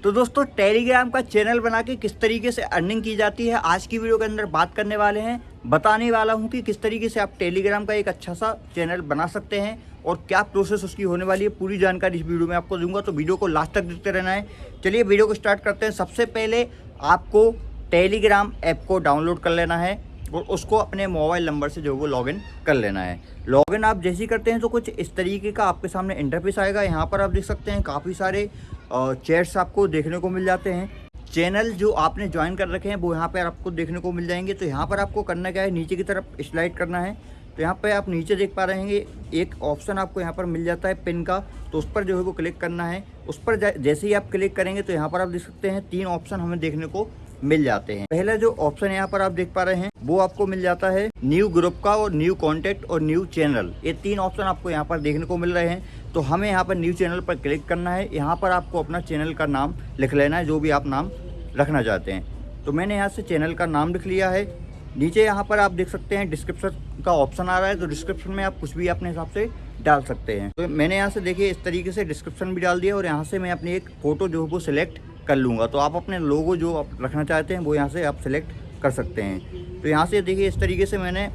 तो दोस्तों टेलीग्राम का चैनल बना के किस तरीके से अर्निंग की जाती है आज की वीडियो के अंदर बात करने वाले हैं। बताने वाला हूं कि किस तरीके से आप टेलीग्राम का एक अच्छा सा चैनल बना सकते हैं और क्या प्रोसेस उसकी होने वाली है। पूरी जानकारी इस वीडियो में आपको दूंगा, तो वीडियो को लास्ट तक देखते रहना है। चलिए वीडियो को स्टार्ट करते हैं। सबसे पहले आपको टेलीग्राम ऐप को डाउनलोड कर लेना है और उसको अपने मोबाइल नंबर से जो वो लॉगिन कर लेना है। लॉगिन आप जैसे ही करते हैं तो कुछ इस तरीके का आपके सामने इंटरफेस आएगा। यहाँ पर आप देख सकते हैं काफ़ी सारे चैट्स आपको देखने को मिल जाते हैं। चैनल जो आपने ज्वाइन कर रखे हैं वो यहाँ पर आपको देखने को मिल जाएंगे। तो यहाँ पर आपको करना क्या है, नीचे की तरफ स्लाइड करना है। तो यहाँ पे आप नीचे देख पा रहे हैं एक ऑप्शन आपको यहाँ पर मिल जाता है पिन का, तो उस पर जो है वो क्लिक करना है। उस पर जैसे ही आप क्लिक करेंगे तो यहाँ पर आप देख सकते हैं 3 ऑप्शन हमें देखने को मिल जाते हैं। पहला जो ऑप्शन यहाँ पर आप देख पा रहे हैं वो आपको मिल जाता है न्यू ग्रुप का और न्यू कॉन्टेक्ट और न्यू चैनल। ये 3 ऑप्शन आपको यहाँ पर देखने को मिल रहे हैं। तो हमें यहाँ पर न्यू चैनल पर क्लिक करना है। यहाँ पर आपको अपना चैनल का नाम लिख लेना है, जो भी आप नाम रखना चाहते हैं। तो मैंने यहाँ से चैनल का नाम लिख लिया है। नीचे यहाँ पर आप देख सकते हैं डिस्क्रिप्शन का ऑप्शन आ रहा है, तो डिस्क्रिप्शन में आप कुछ भी अपने हिसाब से डाल सकते हैं। तो मैंने यहाँ से देखिए इस तरीके से डिस्क्रिप्शन भी डाल दिया और यहाँ से मैं अपनी एक फ़ोटो जो है वो सिलेक्ट कर लूँगा। तो आप अपने लोगो जो आप रखना चाहते हैं वो यहाँ से आप सिलेक्ट कर सकते हैं। तो यहाँ से देखिए इस तरीके से मैंने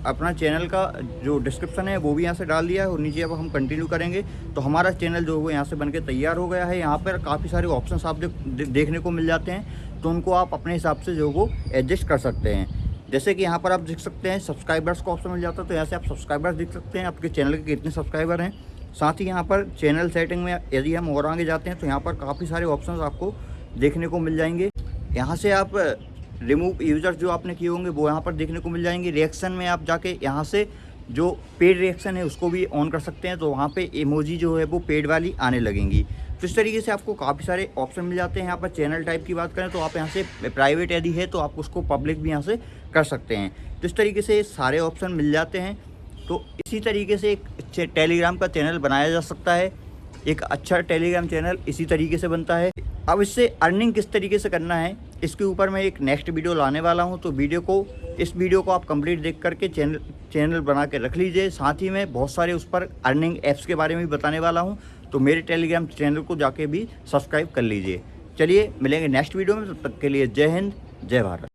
अपना चैनल का जो डिस्क्रिप्शन है वो भी यहाँ से डाल दिया है और नीचे अब हम कंटिन्यू करेंगे तो हमारा चैनल जो है वो यहाँ से बनके तैयार हो गया है। यहाँ पर काफ़ी सारे ऑप्शंस आप देखने को मिल जाते हैं, तो उनको आप अपने हिसाब से जो वो एडजस्ट कर सकते हैं। जैसे कि यहाँ पर आप देख सकते हैं सब्सक्राइबर्स का ऑप्शन मिल जाता है, तो यहाँ से आप सब्सक्राइबर्स देख सकते हैं आपके चैनल के कितने सब्सक्राइबर हैं। साथ ही यहाँ पर चैनल सेटिंग में यदि हम और आगे जाते हैं तो यहाँ पर काफ़ी सारे ऑप्शंस आपको देखने को मिल जाएंगे। यहाँ से आप रिमूव यूज़र जो आपने किए होंगे वो यहाँ पर देखने को मिल जाएंगे। रिएक्शन में आप जाके यहाँ से जो पेड रिएक्शन है उसको भी ऑन कर सकते हैं, तो वहाँ पे इमोजी जो है वो पेड वाली आने लगेंगी। तो इस तरीके से आपको काफ़ी सारे ऑप्शन मिल जाते हैं। यहाँ पर चैनल टाइप की बात करें तो आप यहाँ से प्राइवेट यदि है तो आप उसको पब्लिक भी यहाँ से कर सकते हैं। तो इस तरीके से सारे ऑप्शन मिल जाते हैं। तो इसी तरीके से एक टेलीग्राम का चैनल बनाया जा सकता है। एक अच्छा टेलीग्राम चैनल इसी तरीके से बनता है। अब इससे अर्निंग किस तरीके से करना है इसके ऊपर मैं एक नेक्स्ट वीडियो लाने वाला हूं, तो इस वीडियो को आप कंप्लीट देख करके चैनल बना के रख लीजिए। साथ ही मैं बहुत सारे उस पर अर्निंग ऐप्स के बारे में भी बताने वाला हूं, तो मेरे टेलीग्राम चैनल को जाके भी सब्सक्राइब कर लीजिए। चलिए मिलेंगे नेक्स्ट वीडियो में, तब तक के लिए जय हिंद जय भारत।